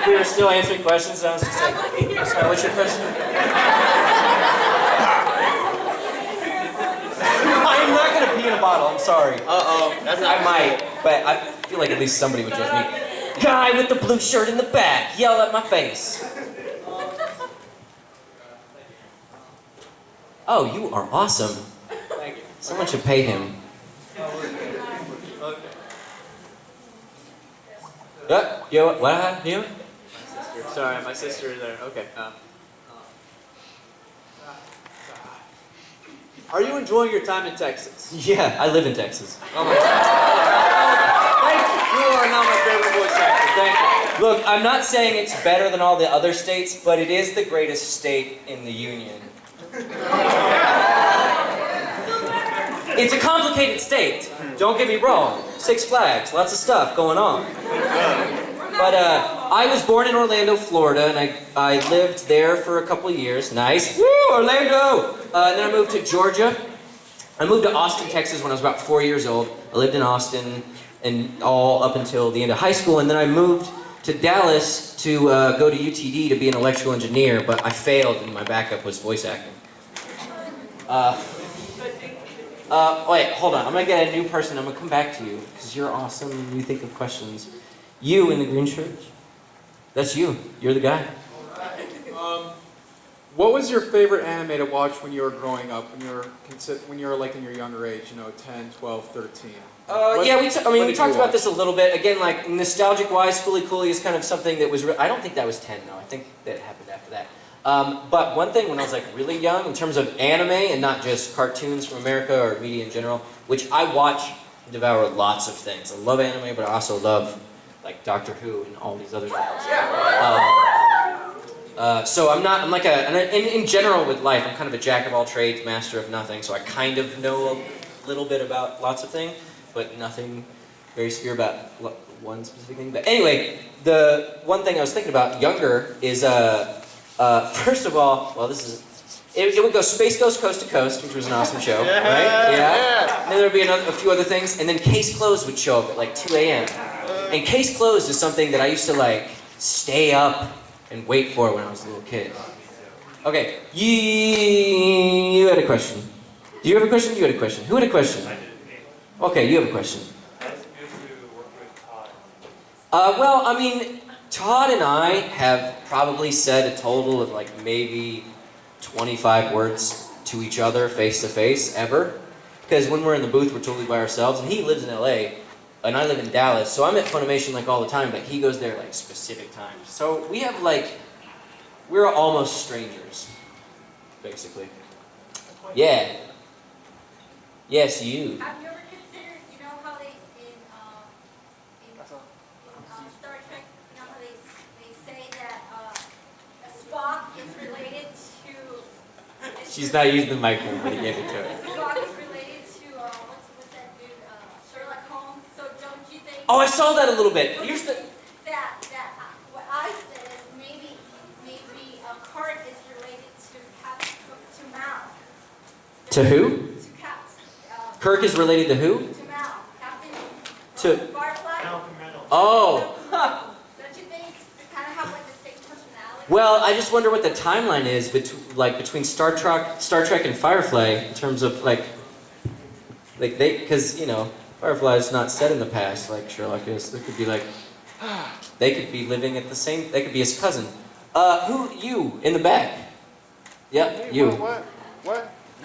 we were still answering questions, and I was just like, sorry, what's your question? I'm not gonna pee in a bottle, I'm sorry. Uh-oh. I might, but I feel like at least somebody would judge me. Guy with the blue shirt in the back, yell at my face. Oh, you are awesome. Thank you. Someone should pay him. Okay. What? You? Sorry, my sister is there. Okay. Are you enjoying your time in Texas? Yeah, I live in Texas. Oh my God. Thank you. You are now my favorite voice actor. Thank you. Look, I'm not saying it's better than all the other states, but it is the greatest state in the Union. It's a complicated state. Don't get me wrong. Six Flags, lots of stuff going on. But I was born in Orlando, Florida, and I lived there for a couple of years. Nice. Woo, Orlando! And then I moved to Georgia. I moved to Austin, Texas when I was about 4 years old. I lived in Austin and all up until the end of high school, and then I moved to Dallas to go to UTD to be an electrical engineer, but I failed and my backup was voice acting. Wait, hold on. I'm gonna get a new person. I'm gonna come back to you because you're awesome and you think of questions. You in the green shirt? That's you. You're the guy. What was your favorite anime to watch when you were growing up, when you were like in your younger age, 10, 12, 13? Yeah, we talked about this a little bit. Again, like nostalgic-wise, Fooly Cooly is kind of something that was. I don't think that was 10 though. I think that happened after that. But one thing when I was like really young, in terms of anime and not just cartoons from America or media in general, which I watch and devour lots of things. I love anime, but I also love like Doctor Who and all these other things. So I'm like in general with life, I'm kind of a jack of all trades, master of nothing. So I kind of know a little bit about lots of things, but nothing very severe about one specific thing. But anyway, the one thing I was thinking about younger is, first of all, well, it would go Space Ghost Coast to Coast, which was an awesome show, right? Yeah. And then there would be a few other things, and then Case Closed would show up at like 2 a.m. And Case Closed is something that I used to like stay up and wait for when I was a little kid. Okay, you had a question. Do you have a question? You had a question. Who had a question? Okay, you have a question. Well, I mean, Todd and I have probably said a total of like maybe 25 words to each other face to face ever. Because when we're in the booth, we're totally by ourselves. And he lives in LA, and I live in Dallas. So I'm at Funimation like all the time, but he goes there like specific times. So we have like, we're almost strangers, basically. Yeah. Yes, you. Have you ever considered, you know how they, in Star Trek, you know how they say that Spock is related to... She's not using the microphone, but he gave it to her. Spock is related to, what's that dude, Sherlock Holmes, so don't you think... Oh, I saw that a little bit. Here's the... What I said is maybe Kirk is related to Mal. To who? To Cap. Kirk is related to who? To Mal. Captain. To... Firefly. Oh. Don't you think they kind of have like the same personality? Well, I just wonder what the timeline is between Star Trek and Firefly in terms of like because Firefly is not set in the past like Sherlock is. There could be like they could be living at the same. They could be his cousin. Who you in the back? Yep, you. What?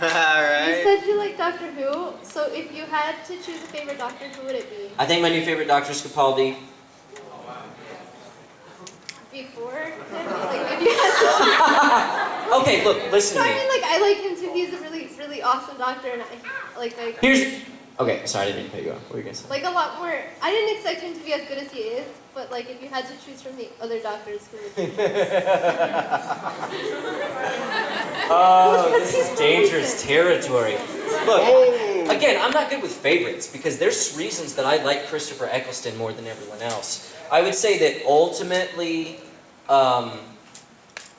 Alright. You said you like Doctor Who, so if you had to choose a favorite Doctor, who would it be? I think my new favorite Doctor is Capaldi. Before? Like, if you had to Okay, look, listen So to I me. mean, like, I like him too. He's a really, really awesome doctor, and Okay, sorry, I didn't mean to cut you off. What were you gonna say? like a lot more. I didn't expect him to be as good as he is, but like if you had to choose from the other doctors, who would you Oh, this is dangerous territory. Look, again, I'm not good with favorites because there's reasons that I like Christopher Eccleston more than everyone else. I would say that ultimately,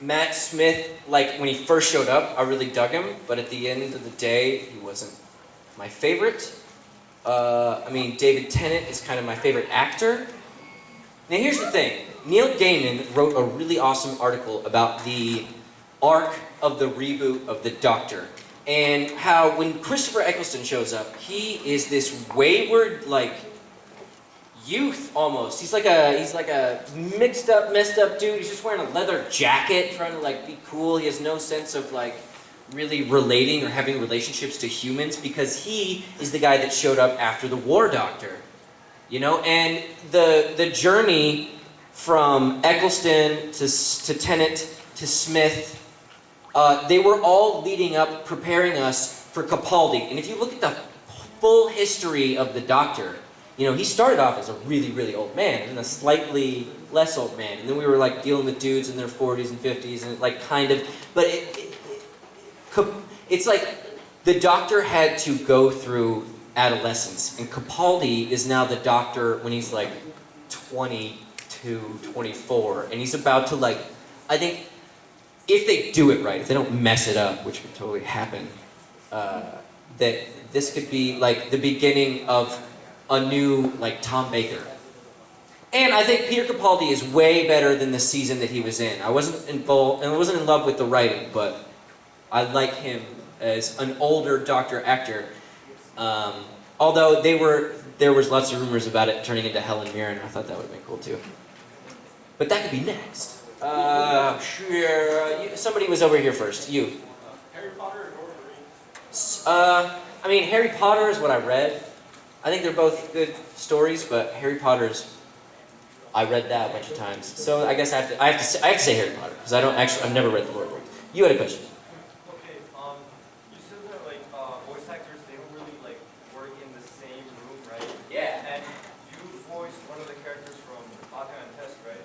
Matt Smith, like when he first showed up, I really dug him, but at the end of the day, he wasn't my favorite. I mean, David Tennant is kind of my favorite actor. Now here's the thing. Neil Gaiman wrote a really awesome article about the arc of the reboot of the Doctor. And how when Christopher Eccleston shows up, he is this wayward, like, youth almost. He's like a mixed up, messed up dude. He's just wearing a leather jacket, trying to like be cool. He has no sense of like really relating or having relationships to humans because he is the guy that showed up after the War Doctor. You know, and the journey from Eccleston to Tennant to Smith, they were all leading up, preparing us for Capaldi. And if you look at the full history of the Doctor, you know, he started off as a really, really old man and then a slightly less old man. And then we were like dealing with dudes in their 40s and 50s and like kind of, but it's like the Doctor had to go through adolescence. And Capaldi is now the Doctor when he's like 22, 24. And he's about to like, I think, if they do it right, if they don't mess it up, which could totally happen, that this could be like the beginning of a new like Tom Baker. And I think Peter Capaldi is way better than the season that he was in. I wasn't involved, and I wasn't in love with the writing, but I like him as an older Doctor actor. Although there was lots of rumors about it turning into Helen Mirren. I thought that would have been cool too. But that could be next. Sure. Somebody was over here first. You. Harry Potter or Lord of the Rings? I mean, Harry Potter is what I read. I think they're both good stories, but Harry Potter's, I read that a bunch of times. So I guess I have to say Harry Potter because I've never read the Lord of the Rings. You had a question. Okay, you said that like voice actors, they don't really like work in the same room, right? Yeah. And you voiced one of the characters from Hawkeye and Test, right?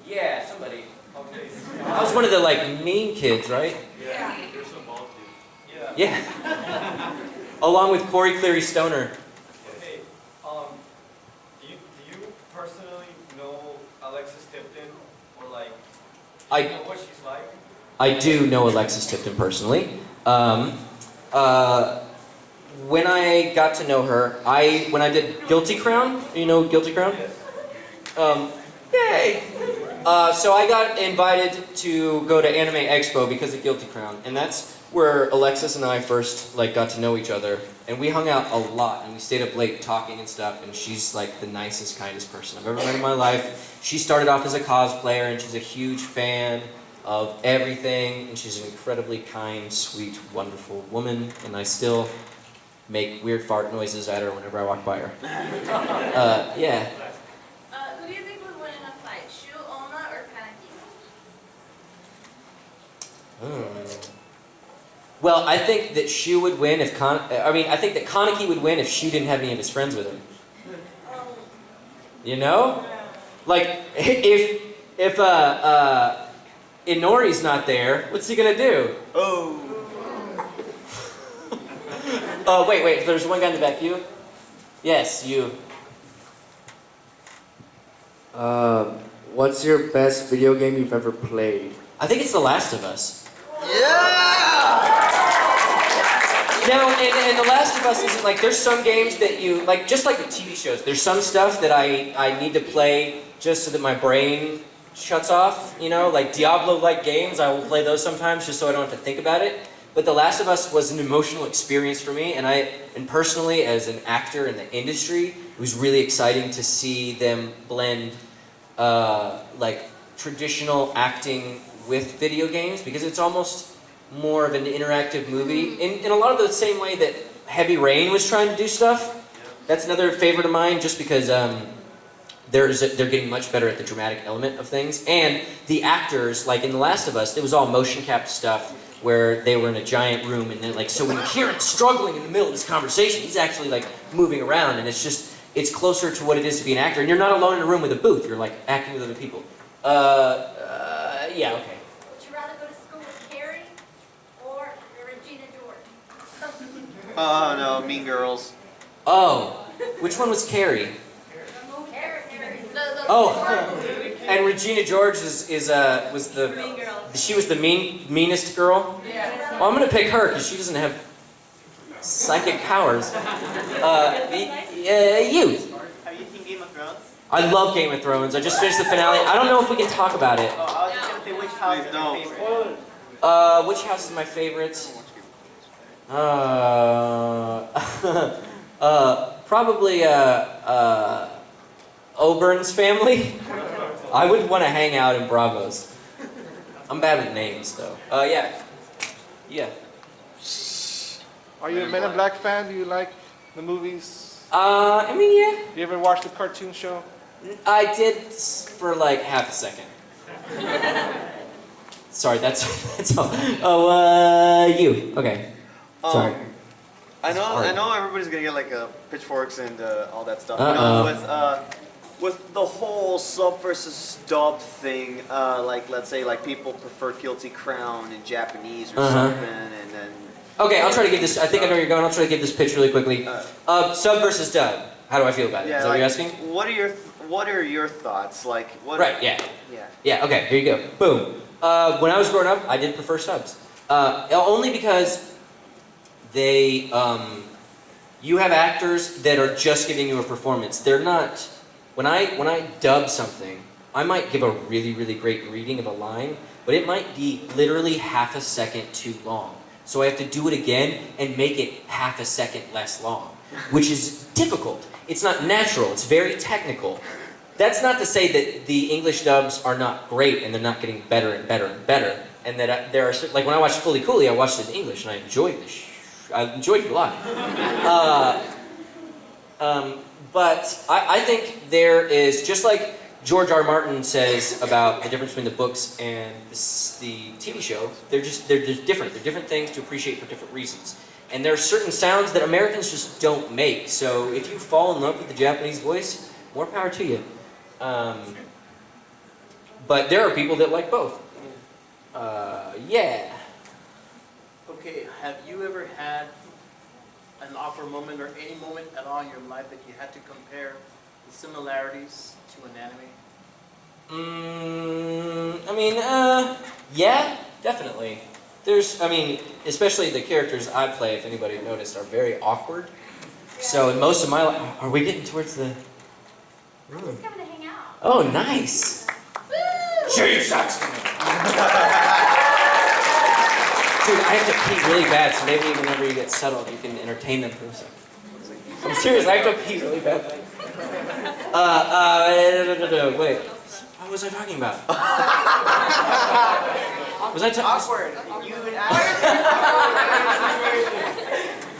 Yeah, somebody. Okay. I was one of the like mean kids, right? Yeah. There's some bald dude. Yeah. Along with Corey Cleary Stoner. Okay. Do you personally know Alexis Tipton or like? Do you know what she's like? I do know Alexis Tipton personally. When I got to know her, when I did Guilty Crown, you know Guilty Crown? Yes. Yay! So I got invited to go to Anime Expo because of Guilty Crown, and that's where Alexis and I first like got to know each other, and we hung out a lot, and we stayed up late talking and stuff, and she's like the nicest, kindest person I've ever met in my life. She started off as a cosplayer, and she's a huge fan of everything, and she's an incredibly kind, sweet, wonderful woman, and I still make weird fart noises at her whenever I walk by her. Yeah. Who do you think would win in a fight, Shu, Oma, or Kaneki? Well, I think that Shu would win if I think that Kaneki would win if Shu didn't have any of his friends with him. You know? Like, if Inori's not there, what's he gonna do? Oh. Oh, wait, there's one guy in the back. You? Yes, you. What's your best video game you've ever played? I think it's The Last of Us. Yeah! Now, and The Last of Us isn't like, there's some games that you, like, just like the TV shows, there's some stuff that I need to play just so that my brain shuts off, you know, like Diablo-like games, I will play those sometimes just so I don't have to think about it. But The Last of Us was an emotional experience for me, and personally, as an actor in the industry, it was really exciting to see them blend, like, traditional acting with video games, because it's almost more of an interactive movie, in a lot of the same way that Heavy Rain was trying to do stuff. That's another favorite of mine, just because they're getting much better at the dramatic element of things. And the actors, like in The Last of Us, it was all motion capped stuff, where they were in a giant room, and then like, so when Kieran's struggling in the middle of this conversation, he's actually like moving around, and it's closer to what it is to be an actor, and you're not alone in a room with a booth, you're like acting with other people. Yeah, okay. Would you rather go to school with Carrie or Regina George? Oh no, Mean Girls. Oh, which one was Carrie? Carrie. Oh, and Regina George was the Mean Girl. she was the meanest girl. Yeah. Well, I'm gonna pick her because she doesn't have psychic powers. You. Have you seen Game of Thrones? I love Game of Thrones. I just finished the finale. I don't know if we can talk about it. I was just gonna say which house is your favorite. Which house is my favorite? Probably Obern's family. I would want to hang out in Bravos. I'm bad with names though. Yeah. Are you a Men in Black fan? Do you like the movies? I mean, yeah. Do you ever watch the cartoon show? I did for like half a second. Sorry, that's all. Oh, you. Okay. Sorry. I know everybody's gonna get like pitchforks and all that stuff. Uh-oh. You know, with the whole sub versus dub thing, like let's say like people prefer Guilty Crown in Japanese or something, and then. Okay, I'll try to give this. I think I know where you're going. I'll try to give this pitch really quickly. Sub versus dub. How do I feel about it? Yeah, Is that what you're asking? What are your thoughts? Like what? Right. Yeah. Yeah. Yeah. Okay. Here you go. Boom. When I was growing up, I did prefer subs. Only because they, you have actors that are just giving you a performance. They're not. When I dub something, I might give a really, really great reading of a line, but it might be literally half a second too long. So I have to do it again and make it half a second less long, which is difficult. It's not natural. It's very technical. That's not to say that the English dubs are not great and they're not getting better and better and better. And that there are like when I watched Fully Cooley, I watched it in English and I enjoyed I enjoyed it a lot. But I think there is, just like George R. Martin says about the difference between the books and the TV show, they're just different. They're different things to appreciate for different reasons. And there are certain sounds that Americans just don't make. So if you fall in love with the Japanese voice, more power to you. But there are people that like both. Yeah. Okay, have you ever had an awkward moment or any moment at all in your life that you had to compare the similarities to an anime? Yeah, definitely. Especially the characters I play, if anybody noticed, are very awkward. So in most of my life, are we getting towards the I'm just coming to hang out. Oh, nice. She sucks to me. Dude, I have to pee really bad, so maybe whenever you get settled, you can entertain them for a second. I'm serious, I have to pee really bad. Wait. What was I talking about? Was I Awkward. You would ask.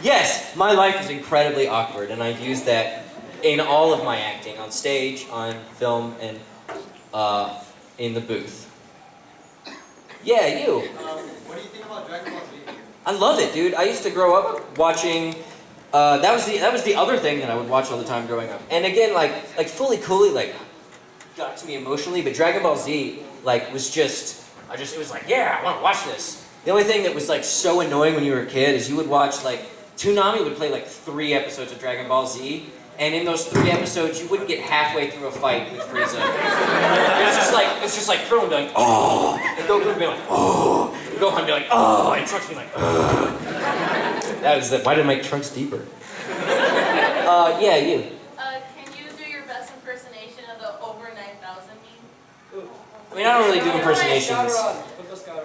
Yes, my life is incredibly awkward, and I use that in all of my acting, on stage, on film, and in the booth. Yeah, you. What do you think about Dragon Ball Z? I love it, dude. I used to grow up watching. That was the other thing that I would watch all the time growing up. And again, like Fully Cooley, got to me emotionally. But Dragon Ball Z, was just. It was like, yeah, I want to watch this. The only thing that was so annoying when you were a kid is you would watch Toonami would play 3 episodes of Dragon Ball Z. And in those 3 episodes, you wouldn't get halfway through a fight with Frieza. It's just like Krillin would be like, oh, and Goku would be like, oh, and Gohan would be like, oh, and Trunks would be like, oh. Why did I make Trunks deeper? Yeah, you. Can you do your best impersonation of the over 9,000 meme? I mean, I don't really do impersonations. Put the scout on.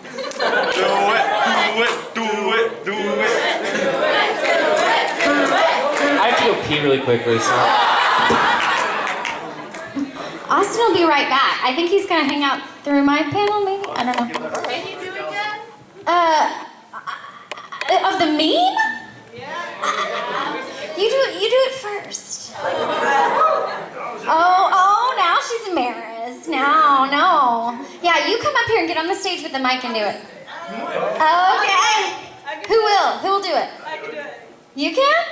Do it. I have to go pee really quickly, so. Austin will be right back. I think he's gonna hang out through my panel, maybe? I don't know. Can you do it again? Of the meme? Yeah. You do it first. Oh, now she's embarrassed. No. Yeah, you come up here and get on the stage with the mic and do it. Okay. Who will do it? I can do it. You can?